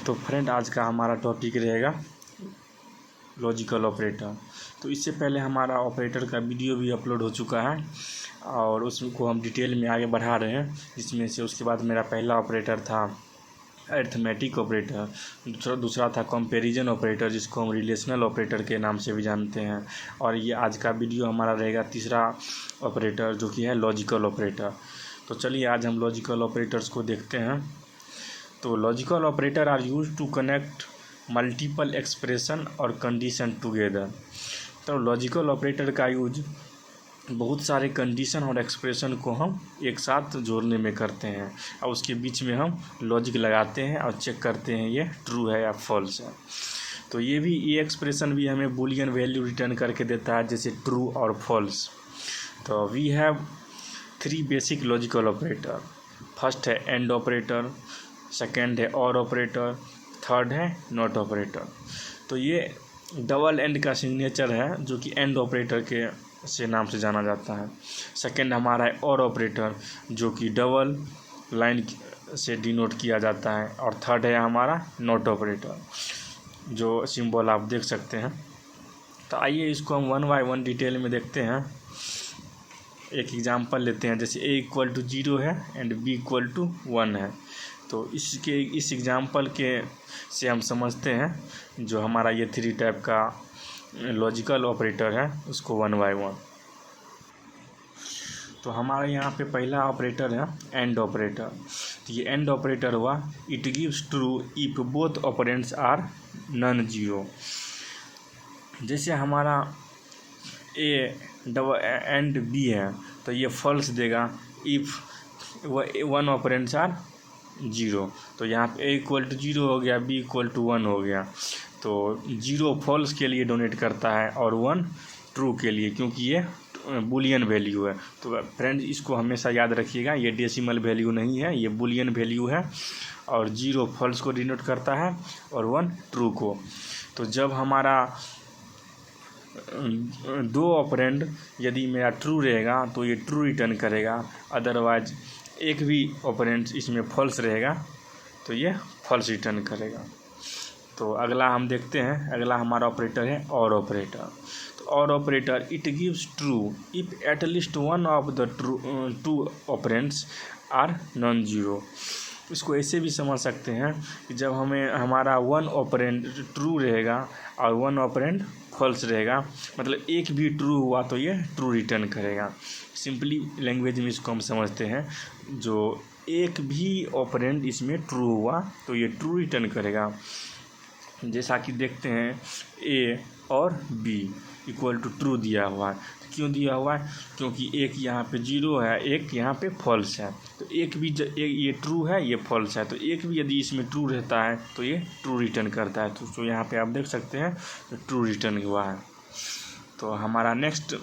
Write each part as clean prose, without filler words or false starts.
तो फ्रेंड आज का हमारा टॉपिक रहेगा लॉजिकल ऑपरेटर। तो इससे पहले हमारा ऑपरेटर का वीडियो भी अपलोड हो चुका है और उसको हम डिटेल में आगे बढ़ा रहे हैं। जिसमें से उसके बाद मेरा पहला ऑपरेटर था अरिथमेटिक ऑपरेटर, दूसरा था कंपैरिजन ऑपरेटर जिसको हम रिलेशनल ऑपरेटर के नाम से भी जानते हैं, और ये आज का वीडियो हमारा रहेगा तीसरा ऑपरेटर जो कि है लॉजिकल ऑपरेटर। तो चलिए आज हम लॉजिकल ऑपरेटर्स को देखते हैं। तो logical operator are use to connect multiple expression और कंडीशन टुगेदर। तो लॉजिकल ऑपरेटर का यूज बहुत सारे कंडीशन और एक्सप्रेशन को हम एक साथ जोड़ने में करते हैं और उसके बीच में हम लॉजिक लगाते हैं और चेक करते हैं ये ट्रू है या फॉल्स है। तो ये एक्सप्रेशन भी हमें बूलियन वैल्यू रिटर्न करके देता है, जैसे ट्रू और फॉल्स। तो we have 3 basic logical operator. First है एंड ऑपरेटर, सेकेंड है और ऑपरेटर, थर्ड है नॉट ऑपरेटर। तो ये डबल एंड का सिग्नेचर है जो कि एंड ऑपरेटर के से नाम से जाना जाता है। सेकेंड हमारा है और ऑपरेटर जो कि डबल लाइन से डिनोट किया जाता है, और थर्ड है हमारा नॉट ऑपरेटर जो सिंबल आप देख सकते हैं। तो आइए इसको हम 1 बाय 1 डिटेल में देखते हैं। एक एग्जांपल लेते हैं, जैसे a = 0 है एंड b = 1 है। तो इस एग्जांपल के से हम समझते हैं जो हमारा ये 3 टाइप का लॉजिकल ऑपरेटर है उसको 1 बाय 1। तो हमारे यहाँ पे पहला ऑपरेटर है एंड ऑपरेटर। तो ये एंड ऑपरेटर हुआ, it gives true if both operands are non zero. जैसे हमारा ए डबल एंड बी है तो ये फॉल्स देगा इफ़ 1 ऑपरेंड्स आर जीरो। तो यहाँ पे a = 0 हो गया, b = 1 हो गया। तो 0 फॉल्स के लिए डोनेट करता है और 1 ट्रू के लिए, क्योंकि ये बूलियन वैल्यू है। तो फ्रेंड इसको हमेशा याद रखिएगा, ये डेसिमल वैल्यू नहीं है, ये बूलियन वैल्यू है। और 0 फॉल्स को डिनोट करता है और 1 ट्रू को। तो जब हमारा 2 ऑपरेंड यदि मेरा ट्रू रहेगा तो ये ट्रू रिटर्न करेगा, अदरवाइज एक भी ऑपरेंड इसमें फॉल्स रहेगा तो ये फॉल्स रिटर्न करेगा। तो अगला हम देखते हैं, अगला हमारा ऑपरेटर है और ऑपरेटर। तो or operator it gives true if at least 1 of the 2 operands are non zero. इसको ऐसे भी समझ सकते हैं कि जब हमें हमारा 1 ऑपरेंड ट्रू रहेगा और 1 ऑपरेंड फॉल्स रहेगा, मतलब एक भी ट्रू हुआ तो ये ट्रू रिटर्न करेगा। सिंपली लैंग्वेज में इसको हम समझते हैं, जो एक भी ऑपरेंड इसमें ट्रू हुआ तो ये ट्रू रिटर्न करेगा। जैसा कि देखते हैं ए और बी = ट्रू दिया हुआ है। तो क्यों दिया हुआ है? क्योंकि एक यहाँ पे 0 है, एक यहाँ पे फॉल्स है। तो एक भी ये ट्रू है, ये फॉल्स है, तो एक भी यदि इसमें ट्रू रहता है तो ये ट्रू रिटर्न करता है। तो यहाँ पे आप देख सकते हैं तो ट्रू रिटर्न हुआ है। तो हमारा नेक्स्ट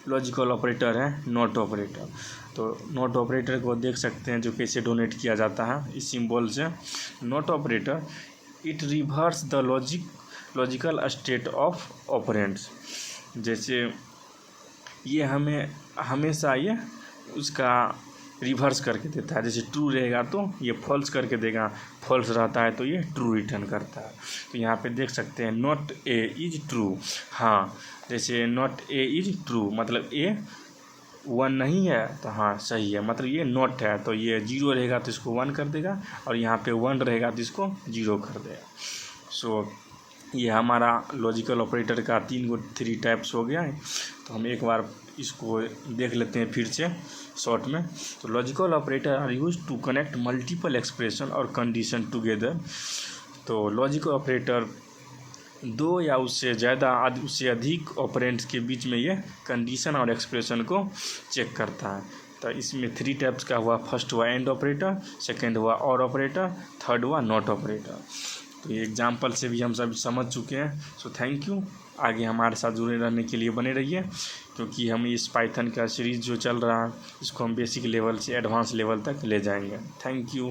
लॉजिकल ऑपरेटर है नॉट ऑपरेटर। तो नॉट ऑपरेटर को देख सकते हैं जो कैसे डोनेट किया जाता है इस सिंबल से। Not operator it reverse the logical state of operands. जैसे ये हमें हमेशा ये उसका रिवर्स करके देता है। जैसे ट्रू रहेगा तो ये फॉल्स करके देगा, फॉल्स रहता है तो ये ट्रू रिटर्न करता है। तो यहाँ पे देख सकते हैं नॉट ए इज ट्रू। हाँ, जैसे नॉट ए इज ट्रू मतलब ए 1 नहीं है तो हाँ सही है, मतलब ये नॉट है तो ये 0 रहेगा तो इसको 1 कर देगा, और यहाँ पे 1 रहेगा तो इसको 0 कर देगा। सो ये हमारा लॉजिकल ऑपरेटर का 3 टाइप्स हो गया है। तो हम एक बार इसको देख लेते हैं फिर से शॉर्ट में। तो logical operator are use to connect multiple expression और कंडीशन टुगेदर। तो लॉजिकल ऑपरेटर 2 या उससे अधिक ऑपरेंड्स के बीच में ये कंडीशन और एक्सप्रेशन को चेक करता है। तो इसमें 3 टाइप्स का हुआ, फर्स्ट हुआ एंड ऑपरेटर, सेकेंड हुआ और ऑपरेटर, थर्ड हुआ नॉट ऑपरेटर। तो ये एग्जांपल से भी हम सब समझ चुके हैं। सो थैंक यू, आगे हमारे साथ जुड़े रहने के लिए बने रहिए, क्योंकि हम इस पाइथन का सीरीज़ जो चल रहा है इसको हम बेसिक लेवल से एडवांस लेवल तक ले जाएंगे। Thank you.